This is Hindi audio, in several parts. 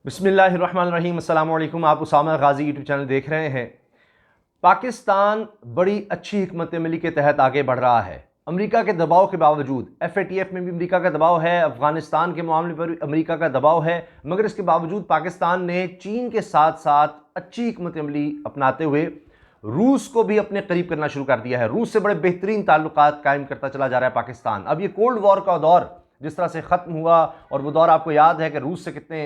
बिस्मिल्लाहिर्रहमानिर्रहीम। अस्सलाम वालेकुम। आप उसामा गाजी यूट्यूब चैनल देख रहे हैं। पाकिस्तान बड़ी अच्छी हिकमत अमली के तहत आगे बढ़ रहा है। अमेरिका के दबाव के बावजूद FATF में भी अमेरिका का दबाव है, अफगानिस्तान के मामले पर भी अमेरिका का दबाव है, मगर इसके बावजूद पाकिस्तान ने चीन के साथ साथ अच्छी हिकमत अमली अपनाते हुए रूस को भी अपने करीब करना शुरू कर दिया है। रूस से बड़े बेहतरीन ताल्लुकात कायम करता चला जा रहा है पाकिस्तान। अब ये कोल्ड वॉर का दौर जिस तरह से ख़त्म हुआ, और वो दौर आपको याद है कि रूस से कितने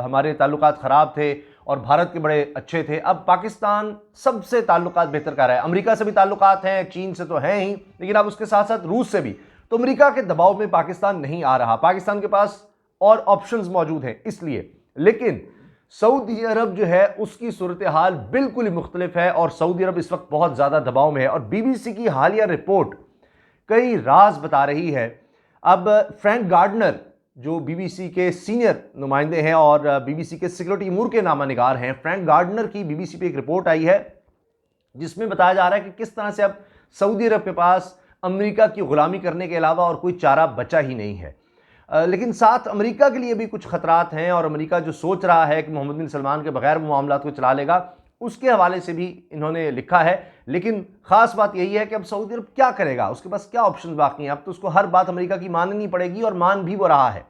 हमारे ताल्लुकात ख़राब थे और भारत के बड़े अच्छे थे। अब पाकिस्तान सबसे ताल्लुकात बेहतर कर रहा है। अमेरिका से भी ताल्लुकात हैं, चीन से तो हैं ही, लेकिन अब उसके साथ साथ रूस से भी। तो अमेरिका के दबाव में पाकिस्तान नहीं आ रहा, पाकिस्तान के पास और ऑप्शंस मौजूद हैं इसलिए। लेकिन सऊदी अरब जो है उसकी सूरत हाल बिल्कुल ही मुख्तलिफ है और सऊदी अरब इस वक्त बहुत ज़्यादा दबाव में है। और BBC की हालिया रिपोर्ट कई राज बता रही है। अब फ्रैंक गार्डनर जो BBC के सीनियर नुमाइंदे हैं और BBC के सिक्योरिटी अमूर के नामानिगार हैं, फ्रैंक गार्डनर की BBC पे एक रिपोर्ट आई है जिसमें बताया जा रहा है कि किस तरह से अब सऊदी अरब के पास अमेरिका की गुलामी करने के अलावा और कोई चारा बचा ही नहीं है। लेकिन साथ अमेरिका के लिए भी कुछ खतरात हैं और अमेरिका जो सोच रहा है कि मोहम्मद बिन सलमान के बगैर वो मामला को चला लेगा, उसके हवाले से भी इन्होंने लिखा है। लेकिन ख़ास बात यही है कि अब सऊदी अरब क्या करेगा, उसके पास क्या ऑप्शन बाकी हैं। अब तो उसको हर बात अमेरिका की माननी पड़ेगी और मान भी वो रहा है।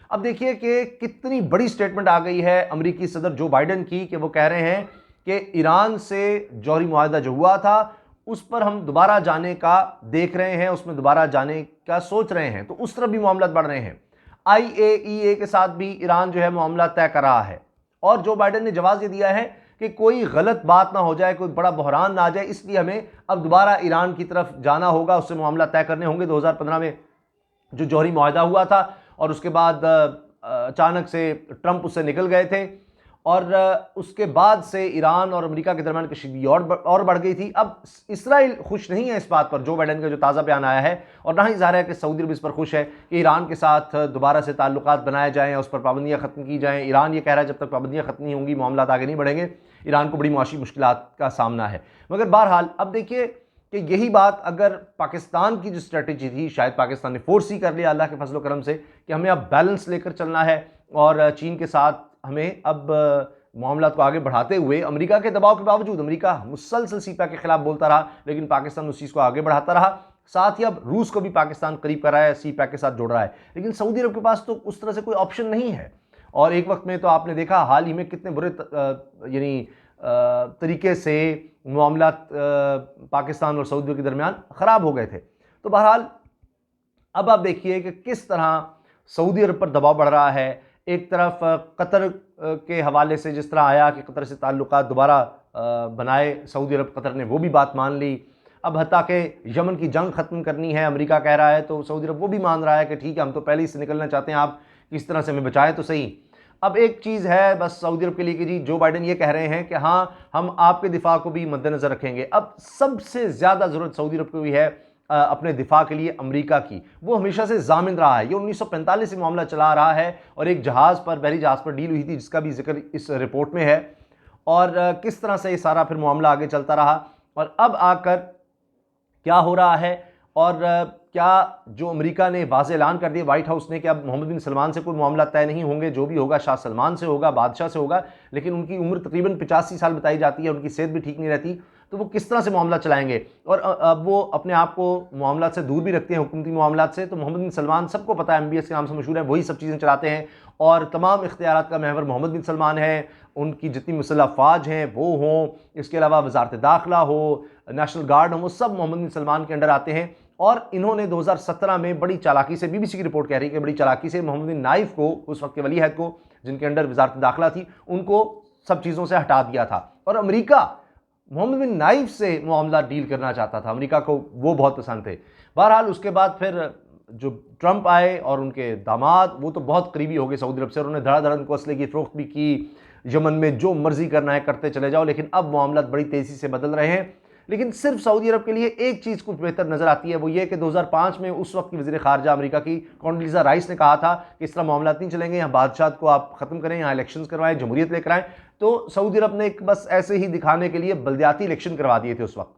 अब देखिए कि कितनी बड़ी स्टेटमेंट आ गई है अमेरिकी सदर जो बाइडन की, कि वो कह रहे हैं कि ईरान से जौहरी मुआहदा जो हुआ था उस पर हम दोबारा जाने का देख रहे हैं, उसमें दोबारा जाने का सोच रहे हैं। तो उस तरफ भी मामला बढ़ रहे हैं। IAEA के साथ भी ईरान जो है मामला तय कर रहा है और जो बाइडन ने जवाब ये दिया है कि कोई गलत बात ना हो जाए, कोई बड़ा बहरान ना आ जाए, इसलिए हमें अब दोबारा ईरान की तरफ जाना होगा, उससे मामला तय करने होंगे। 2015 में जो जौहरी मुआहदा हुआ था और उसके बाद अचानक से ट्रंप उससे निकल गए थे और उसके बाद से ईरान और अमेरिका के दरमियान कशीदगी और बढ़ गई थी। अब इसराइल खुश नहीं है इस बात पर, जो बाइडन का जो ताज़ा बयान आया है, और ना ही ज़ाहिर है कि सऊदी अरब इस पर खुश है कि ईरान के साथ दोबारा से ताल्लुकात बनाए जाएँ, उस पर पाबंदियाँ ख़त्म की जाएँ। ईरान ये कह रहा है जब तक पाबंदियाँ ख़त्म नहीं होंगी मामला आगे नहीं बढ़ेंगे, ईरान को बड़ी मुआशी मुश्किलात का सामना है। मगर बहरहाल अब देखिए कि यही बात अगर पाकिस्तान की जो स्ट्रेटजी थी, शायद पाकिस्तान ने फोर्स ही कर लिया अल्लाह के फजल करम से कि हमें अब बैलेंस लेकर चलना है और चीन के साथ हमें अब मामला को आगे बढ़ाते हुए, अमेरिका के दबाव के बावजूद, अमेरिका मुसलसल सीपैक के खिलाफ बोलता रहा लेकिन पाकिस्तान उस चीज़ को आगे बढ़ाता रहा। साथ ही अब रूस को भी पाकिस्तान करीब कर रहा है, सीपैक के साथ जोड़ रहा है। लेकिन सऊदी अरब के पास तो उस तरह से कोई ऑप्शन नहीं है। और एक वक्त में तो आपने देखा हाल ही में कितने बुरे तरीके से मामला पाकिस्तान और सऊदी के दरमियान ख़राब हो गए थे। तो बहरहाल अब आप देखिए कि किस तरह सऊदी अरब पर दबाव बढ़ रहा है। एक तरफ कतर के हवाले से जिस तरह आया कि कतर से ताल्लुकात दोबारा बनाए सऊदी अरब, कतर ने वो भी बात मान ली। अब हत्ता के यमन की जंग ख़त्म करनी है अमेरिका कह रहा है, तो सऊदी अरब वो भी मान रहा है कि ठीक है हम तो पहले ही से निकलना चाहते हैं, आप किस तरह से हमें बचाएं तो सही। अब एक चीज़ है बस सऊदी अरब के लिए कि जी जो बाइडन ये कह रहे हैं कि हाँ हम आपके दिफा को भी मद्देनज़र रखेंगे। अब सबसे ज़्यादा ज़रूरत सऊदी अरब को भी है अपने दिफा के लिए अमेरिका की। वो हमेशा से जामिन रहा है, ये 1945 से मामला चला रहा है और एक जहाज़ पर, बहरी जहाज़ पर डील हुई थी जिसका भी जिक्र इस रिपोर्ट में है। और किस तरह से ये सारा फिर मामला आगे चलता रहा और अब आकर क्या हो रहा है। और क्या जो अमेरिका ने वाज़ ऐलान कर दिया वाइट हाउस ने कि अब मोहम्मद बिन सलमान से कोई मामला तय नहीं होंगे, जो भी होगा शाह सलमान से होगा, बादशाह से होगा। लेकिन उनकी उम्र तकरीबन 85 साल बताई जाती है, उनकी सेहत भी ठीक नहीं रहती, तो वो किस तरह से मामला चलाएंगे। और अब वो अपने आप को मामला से दूर भी रखते हैं, हुकूमती मामला से। तो मोहम्मद बिन सलमान सबको पता है, MBS के नाम से मशहूर है, वही सब चीज़ें चलाते हैं और तमाम इख्तियारात का महवर मोहम्मद बिन सलमान है। उनकी जितनी मुसल्लह फ़ौज हैं वो हों, इसके अलावा वजारत दाखिला हो, नेशनल गार्ड हो, वो सब मोहम्मद बिन सलमान के अंडर आते हैं। और इन्होंने 2017 में बड़ी चालाकी से, BBC की रिपोर्ट कह रही है कि बड़ी चालाकी से मोहम्मद बिन नाइफ को, उस वक्त के वली अहद को, जिनके अंडर वजारत दाखिला थी, उनको सब चीज़ों से हटा दिया था। और अमेरिका मोहम्मद बिन नाइफ से मामला डील करना चाहता था, अमेरिका को वो बहुत पसंद थे। बहरहाल उसके बाद फिर जो ट्रंप आए और उनके दामाद, वो तो बहुत करीबी हो गए सऊदी अरब से और उन्होंने धड़ाधड़ उनको असले की फ़रोख्त भी की। यमन में जो मर्जी करना है करते चले जाओ। लेकिन अब मामला बड़ी तेज़ी से बदल रहे हैं। लेकिन सिर्फ सऊदी अरब के लिए एक चीज़ कुछ बेहतर नज़र आती है, वो ये कि 2005 में उस वक्त की वज़ीर ख़ारजा अमेरिका की कॉन्डोलीज़ा राइस ने कहा था कि इस तरह मामला नहीं चलेंगे, यहाँ बादशाह को आप ख़त्म करें, यहाँ इलेक्शंस करवाएं, जमहूरियत लेकर आएँ। तो सऊदी अरब ने एक बस ऐसे ही दिखाने के लिए बल्दियाती इलेक्शन करवा दिए थे उस वक्त,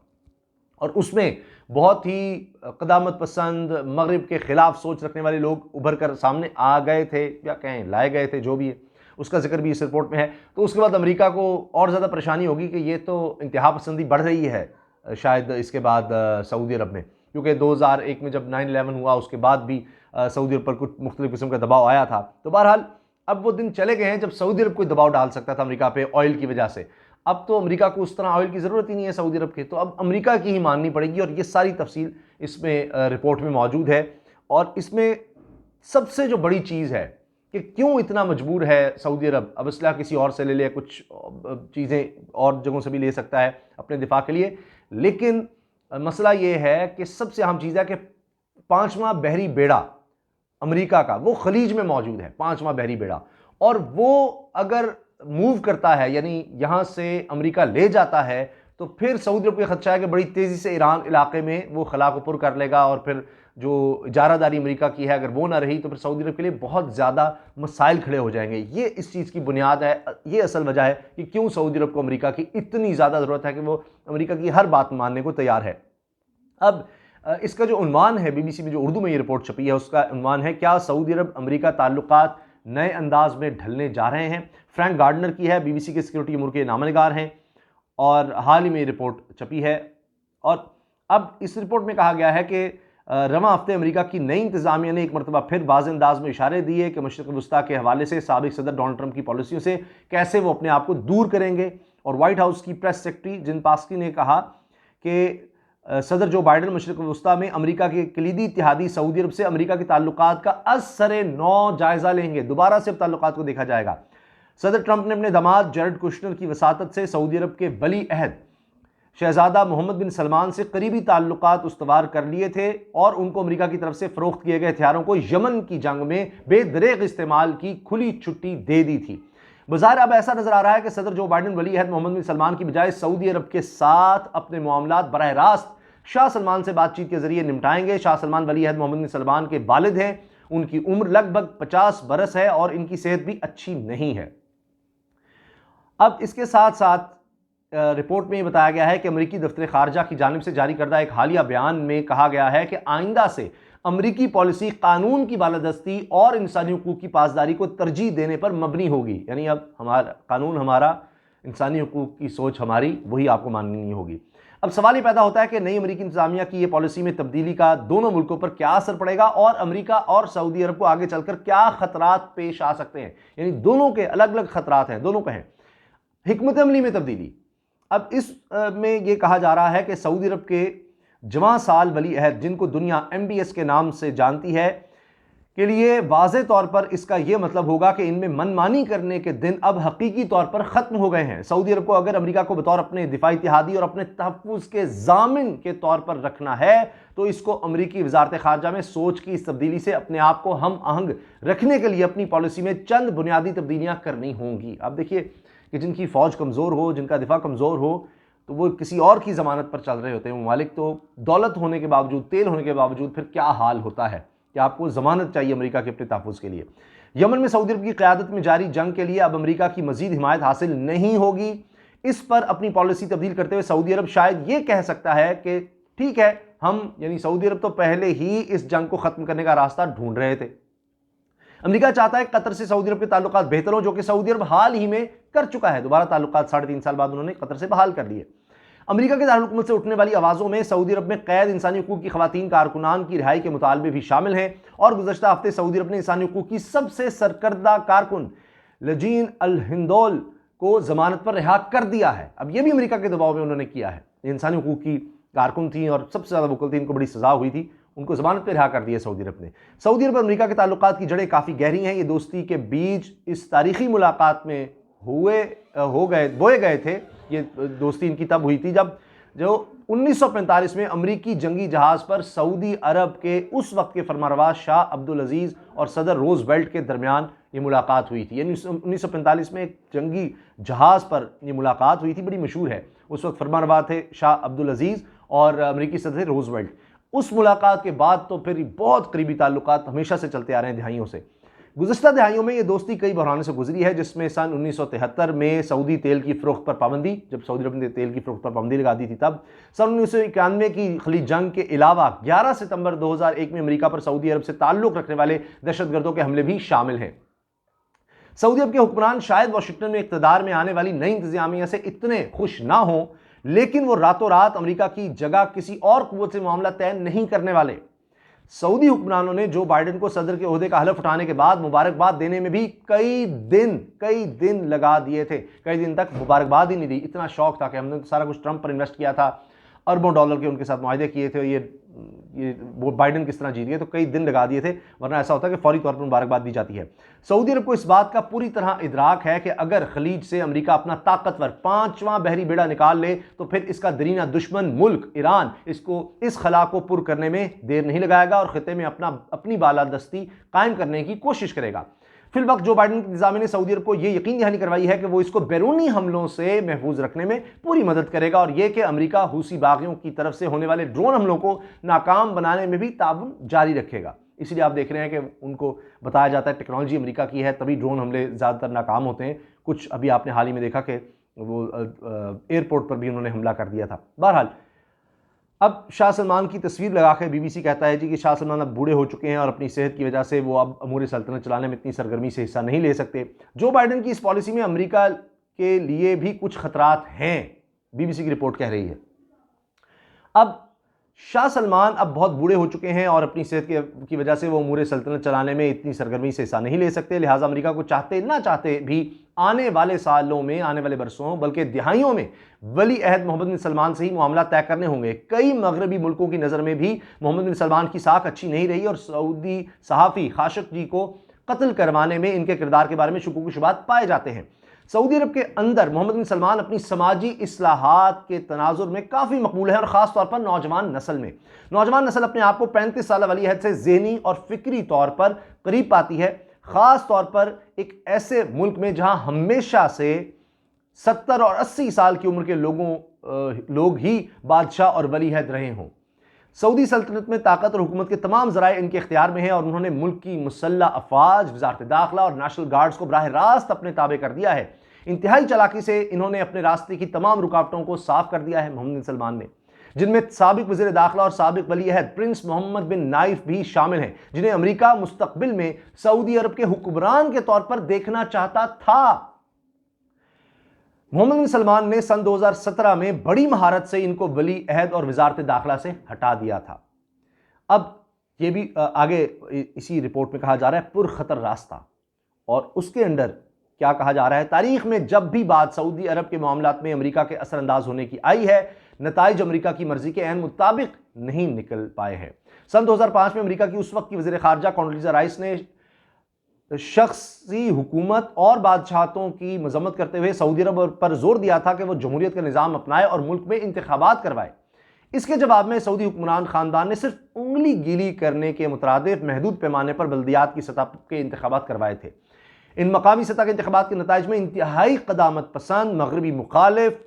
और उसमें बहुत ही क़दामत पसंद, मगरिब के ख़िलाफ़ सोच रखने वाले लोग उभर कर सामने आ गए थे, या कहें लाए गए थे, जो भी है। उसका जिक्र भी इस रिपोर्ट में है। तो उसके बाद अमेरिका को और ज़्यादा परेशानी होगी कि ये तो इंतहा पसंदी बढ़ रही है शायद इसके बाद सऊदी अरब में, क्योंकि 2001 में जब 9/11 हुआ उसके बाद भी सऊदी अरब पर कुछ मुख्तलिफ किस्म का दबाव आया था। तो बहरहाल अब वो दिन चले गए हैं जब सऊदी अरब कोई दबाव डाल सकता था अमेरिका पे ऑयल की वजह से। अब तो अमेरिका को उस तरह ऑयल की ज़रूरत ही नहीं है सऊदी अरब के, तो अब अमेरिका की ही माननी पड़ेगी। और ये सारी तफसील इसमें रिपोर्ट में मौजूद है। और इसमें सबसे जो बड़ी चीज़ है कि क्यों इतना मजबूर है सऊदी अरब, अब इसलिए किसी और से ले ले, कुछ चीज़ें और जगहों से भी ले सकता है अपने दिफा के लिए, लेकिन मसला ये है कि सबसे अहम चीज़ है कि 5वां बहरी बेड़ा अमेरिका का वो खलीज में मौजूद है, 5वां बहरी बेड़ा, और वो अगर मूव करता है यानी यहां से अमेरिका ले जाता है तो फिर सऊदी अरब को खदशा है कि बड़ी तेज़ी से ईरान इलाके में वो खला को पुर कर लेगा, और फिर जो इजारादारी अमेरिका की है अगर वो ना रही तो फिर सऊदी अरब के लिए बहुत ज़्यादा मसाइल खड़े हो जाएंगे। ये इस चीज़ की बुनियाद है, ये असल वजह है कि क्यों सऊदी अरब को अमेरिका की इतनी ज़्यादा ज़रूरत है कि वो अमेरिका की हर बात मानने को तैयार है। अब इसका जो उन्वान है BBC में, जो उर्दू में ये रिपोर्ट छपी है, उसका उन्वान है क्या सऊदी अरब अमेरिका ताल्लुकात नए अंदाज में ढलने जा रहे हैं। फ्रैंक गार्डनर की है, BBC के सिक्योरिटी अमूर के नामनिगार हैं, और हाल ही में रिपोर्ट छपी है। और अब इस रिपोर्ट में कहा गया है कि रवां हफ्ते अमेरिका की नई इंतजामिया ने एक मरतबा फिर वाज़ेह अंदाज में इशारे दिए कि मशरिक़ वस्ता के हवाले से साबिक़ सदर डोनाल्ड ट्रंप की पॉलिसियों से कैसे वो अपने आप को दूर करेंगे। और वाइट हाउस की प्रेस सेक्रेटरी जिन पास्की ने कहा कि सदर जो बाइडन मशरिक़ वस्ता में अमेरिका के कलीदी इत्तेहादी सऊदी अरब से अमेरिका के ताल्लुकात का असरे नौ जायज़ा लेंगे, दोबारा से ताल्लुकात को देखा जाएगा। सदर ट्रंप ने अपने दामाद जेरेड कुश्नर की वसातत से सऊदी अरब के वली अहद शहजादा मोहम्मद बिन सलमान से करीबी ताल्लुकात उस्तवार कर लिए थे और उनको अमेरिका की तरफ से फ़रोख्त किए गए हथियारों को यमन की जंग में बेदरेग इस्तेमाल की खुली छुट्टी दे दी थी। बज़ाहिर अब ऐसा नजर आ रहा है कि सदर जो बाइडन वली अहद मोहम्मद बिन सलमान की बजाय सऊदी अरब के साथ अपने मामलात बराह रास्त शाह सलमान से बातचीत के जरिए निपटाएंगे। शाह सलमान वली अहद मोहम्मद बिन सलमान के वालिद हैं, उनकी उम्र लगभग 50 बरस है और इनकी सेहत भी अच्छी नहीं है। अब इसके साथ साथ रिपोर्ट में बताया गया है कि अमेरिकी दफ्तर खारजा की जानिब से जारी करदा एक हालिया बयान में कहा गया है कि आइंदा से अमेरिकी पॉलिसी कानून की बालादस्ती और इंसानी हुकूक की पासदारी को तरजीह देने पर मबनी होगी। यानी अब हमारा कानून हमारा, इंसानी हुकूक की सोच हमारी, वही आपको माननी होगी। अब सवाल ये पैदा होता है कि नई अमेरिकी इंतजामिया की ये पॉलिसी में तब्दीली का दोनों मुल्कों पर क्या असर पड़ेगा और अमेरिका और सऊदी अरब को आगे चलकर क्या खतरात पेश आ सकते हैं। यानी दोनों के अलग अलग खतरात हैं, दोनों कहें। हिकमत अमली में तब्दीली, अब इस में ये कहा जा रहा है कि सऊदी अरब के जवां साल वली अहद, जिनको दुनिया MBS के नाम से जानती है, के लिए वाज़े तौर पर इसका यह मतलब होगा कि इनमें मनमानी करने के दिन अब हकीकी तौर पर ख़त्म हो गए हैं। सऊदी अरब को अगर अमेरिका को बतौर अपने दिफाई इत्तेहादी और अपने तहफ़्फ़ुज़ के ज़ामिन के तौर पर रखना है तो इसको अमेरिकी वज़ारत ख़ारजा में सोच की इस तब्दीली से अपने आप को हम आहंग रखने के लिए अपनी पॉलिसी में चंद बुनियादी तब्दीलियाँ करनी होंगी। अब देखिए कि जिनकी फ़ौज कमज़ोर हो, जिनका दिफा कमज़ोर हो, तो वो किसी और की ज़मानत पर चल रहे होते हैं ममालिक। तो दौलत होने के बावजूद, तेल होने के बावजूद फिर क्या हाल होता है कि आपको ज़मानत चाहिए अमेरिका के अपने तहफ़्फ़ुज़ के लिए। यमन में सऊदी अरब की क़यादत में जारी जंग के लिए अब अमेरिका की मज़ीद हिमायत हासिल नहीं होगी। इस पर अपनी पॉलिसी तब्दील करते हुए सऊदी अरब शायद ये कह सकता है कि ठीक है, हम यानी सऊदी अरब तो पहले ही इस जंग को ख़त्म करने का रास्ता ढूंढ रहे थे। अमेरिका चाहता है कतर से सऊदी अरब के ताल्लुकात बेहतर हो, जो कि सऊदी अरब हाल ही में कर चुका है। दोबारा ताल्लुकात 3.5 साल बाद उन्होंने कतर से बहाल कर लिए। अमेरिका के दारुल-हुकूमत से उठने वाली आवाज़ों में सऊदी अरब में कैद इंसानी हुकूक की ख़वातीन कारकुनान की रिहाई के मुतालबे भी शामिल हैं। और गुज़श्ता हफ्ते सऊदी अरब ने इंसानी हुकूक की सबसे सरकर्दा कारकुन लजीन अल हिंदोल को ज़मानत पर रिहा कर दिया है। अब यह भी अमेरिका के दबाव में उन्होंने किया है। इंसानी हुकूक की कारकुन थी और सबसे ज़्यादा वकल थी, इनको बड़ी सज़ा हुई थी, उनको ज़मानत पर रिहा कर दिया सऊदी अरब ने। सऊदी अरब और अमेरिका के ताल्लुकात की जड़ें काफ़ी गहरी हैं। ये दोस्ती के बीज इस तारीख़ी मुलाकात में बोए गए थे। ये दोस्ती इनकी तब हुई थी जब 1945 में अमेरिकी जंगी जहाज़ पर सऊदी अरब के उस वक्त के फरमानरवा शाह अब्दुल अजीज़ और सदर रोज़वेल्ट के दरमियान ये मुलाकात हुई थी। यानी 1945 में एक जंगी जहाज़ पर ये मुलाकात हुई थी, बड़ी मशहूर है। उस वक्त फरमानरवा थे शाह अब्दुल अजीज़ और अमेरिकी सदर रोज़वेल्ट। उस मुलाकात के बाद तो फिर बहुत करीबी ताल्लुकात हमेशा से चलते आ रहे हैं, दहाइयों से। गुज़श्ता दहाइयों में ये दोस्ती कई बहरानों से गुजरी है, जिसमें सन 1973 में सऊदी तेल की फ़रोख्त पर पाबंदी, जब सऊदी अरब ने तेल की फ़रोख्त पर पाबंदी लगा दी थी तब। सन 1991 की खलीज जंग के अलावा 11 सितंबर 2001 में अमेरिका पर सऊदी अरब से ताल्लुक़ रखने वाले दहशतगर्दों के हमले भी शामिल हैं। सऊदी अरब के हुक्मरान शायद वाशिंगटन में इक़्तिदार में आने वाली नई इंतजामिया से इतने खुश ना हों, लेकिन वो रातों रात अमेरिका की जगह किसी और कुव्वत से मामला तय नहीं करने वाले। सऊदी हुक्मरानों ने जो बाइडेन को सदर के ओहदे का हलफ उठाने के बाद मुबारकबाद देने में भी कई दिन लगा दिए थे। कई दिन तक मुबारकबाद ही नहीं दी। इतना शौक था कि हमने सारा कुछ ट्रंप पर इन्वेस्ट किया था, अरबों डॉलर के उनके साथ मुआहदे किए थे, ये वो बाइडेन किस तरह जीत गए, तो कई दिन लगा दिए थे, वरना ऐसा होता है कि फौरी तौर पर मुबारकबाद दी जाती है। सऊदी अरब को इस बात का पूरी तरह इदराक है कि अगर खलीज से अमेरिका अपना ताकतवर 5वां बहरी बेड़ा निकाल ले तो फिर इसका दरीना दुश्मन मुल्क ईरान इस खला को पुर करने में देर नहीं लगाएगा और खिते में अपनी बालादस्ती कायम करने की कोशिश करेगा। फिल वक्त जो बाइडेन की इंतजामिया ने सऊदी अरब को यह यकीन दहानी करवाई है कि वो इसको बैरूनी हमलों से महफूज रखने में पूरी मदद करेगा और यह कि अमेरिका हूसी बागियों की तरफ से होने वाले ड्रोन हमलों को नाकाम बनाने में भी ताउन जारी रखेगा। इसलिए आप देख रहे हैं कि उनको बताया जाता है टेक्नोलॉजी अमेरिका की है, तभी ड्रोन हमले ज़्यादातर नाकाम होते हैं। कुछ अभी आपने हाल ही में देखा कि वो एयरपोर्ट पर भी उन्होंने हमला कर दिया था। बहरहाल अब शाह सलमान की तस्वीर लगाकर बीबीसी कहता है जी कि शाह सलमान अब बूढ़े हो चुके हैं और अपनी सेहत की वजह से वो अब अमूर सल्तनत चलाने में इतनी सरगर्मी से हिस्सा नहीं ले सकते। जो बाइडेन की इस पॉलिसी में अमेरिका के लिए भी कुछ खतरात हैं, बीबीसी की रिपोर्ट कह रही है। अब शाह सलमान अब बहुत बूढ़े हो चुके हैं और अपनी सेहत की वजह से वो अमूर सल्तनत चलाने में इतनी सरगर्मी से हिस्सा नहीं ले सकते। लिहाजा अमेरिका को चाहते ना चाहते भी आने वाले सालों में, आने वाले बरसों बल्कि दिहाइयों में वली अहद मोहम्मद बिन सलमान से ही मामला तय करने होंगे। कई मगरबी मुल्कों की नज़र में भी मोहम्मद बिन सलमान की साख अच्छी नहीं रही और सऊदी सहाफ़ी खाशक जी को कत्ल करवाने में इनके किरदार के बारे में शुकूक शुबात पाए जाते हैं। सऊदी अरब के अंदर मोहम्मद बिन सलमान अपनी समाजी इस्लाहात के तनाजुर में काफ़ी मकबूल है और ख़ास तौर पर नौजवान नस्ल में। नौजवान नस्ल अपने आप को 35 साल वली अहद से ज़हनी और फ़िक्री तौर पर करीब पाती है, ख़ास तौर पर एक ऐसे मुल्क में जहां हमेशा से 70 और 80 साल की उम्र के लोग ही बादशाह और वली अहद रहे हों। सऊदी सल्तनत में ताकत और हुकूमत के तमाम ज़राए इनके इख्तियार में हैं और उन्होंने मुल्क की मुसल्लह अफवाज, वज़ारत दाखिला और नेशनल गार्ड्स को बराह रास्त अपने ताबे कर दिया है। इंतहाई चालाकी से इन्होंने अपने रास्ते की तमाम रुकावटों को साफ कर दिया है मोहम्मद बिन सलमान ने, जिनमें साबिक वज़ीर दाखिला और साबिक वली अहद प्रिंस मोहम्मद बिन नाइफ भी शामिल हैं, जिन्हें अमेरिका मुस्तकबिल में सऊदी अरब के हुक्मरान के तौर पर देखना चाहता था। मोहम्मद बिन सलमान ने सन 2017 में बड़ी महारत से इनको वली अहद और वज़ारत दाखिला से हटा दिया था। अब ये भी आगे इसी रिपोर्ट में कहा जा रहा है पुरखतर रास्ता, और उसके अंदर क्या कहा जा रहा है, तारीख में जब भी बात सऊदी अरब के मामलात में अमेरिका के असरअंदाज होने की आई है, नताइज अमेरिका की मर्जी के ऐन मुताबिक नहीं निकल पाए हैं। सन 2005 में अमेरिका की उस वक्त की वज़ीर ख़ारजा कॉन्डोलीज़ा राइस ने शख्सी हुकूमत और बादशाहतों की मजम्मत करते हुए सऊदी अरब पर जोर दिया था कि वह जमहूरियत का निज़ाम अपनाए और मुल्क में इंतखाबात करवाए। इसके जवाब में सऊदी हुक्मरान खानदान ने सिर्फ उंगली गीली करने के मुतरादिफ महदूद पैमाने पर बल्दियात की सतह के इंतखाबात करवाए थे। इन मकामी सतह के इंतखाबात के नताइज में इंतहाई क़दामत पसंद, मगरबी मुखालिफ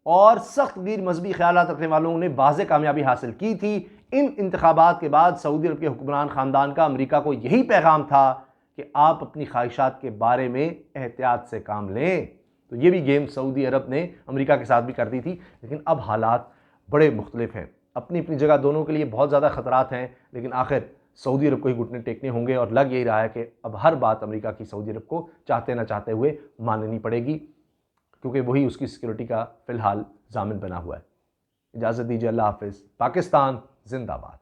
और सख्त गैर मजहबी ख्यालात रखने वालों ने वाज़ेह कामयाबी हासिल की थी। इन इंतखाबात के बाद सऊदी अरब के हुक्मरान खानदान का अमेरिका को यही पैगाम था कि आप अपनी ख्वाहिशात के बारे में एहतियात से काम लें। तो ये भी गेम सऊदी अरब ने अमेरिका के साथ भी कर दी थी, लेकिन अब हालात बड़े मुख्तलिफ हैं। अपनी अपनी जगह दोनों के लिए बहुत ज़्यादा ख़तरात हैं, लेकिन आखिर सऊदी अरब को ही घुटने टेकने होंगे और लग यही रहा है कि अब हर बात अमेरिका की सऊदी अरब को चाहते ना चाहते हुए माननी पड़ेगी, क्योंकि वही उसकी सिक्योरिटी का फ़िलहाल ज़ामिन बना हुआ है। इजाज़त दीजिए, अल्लाह हाफ़िज़। पाकिस्तान जिंदाबाद।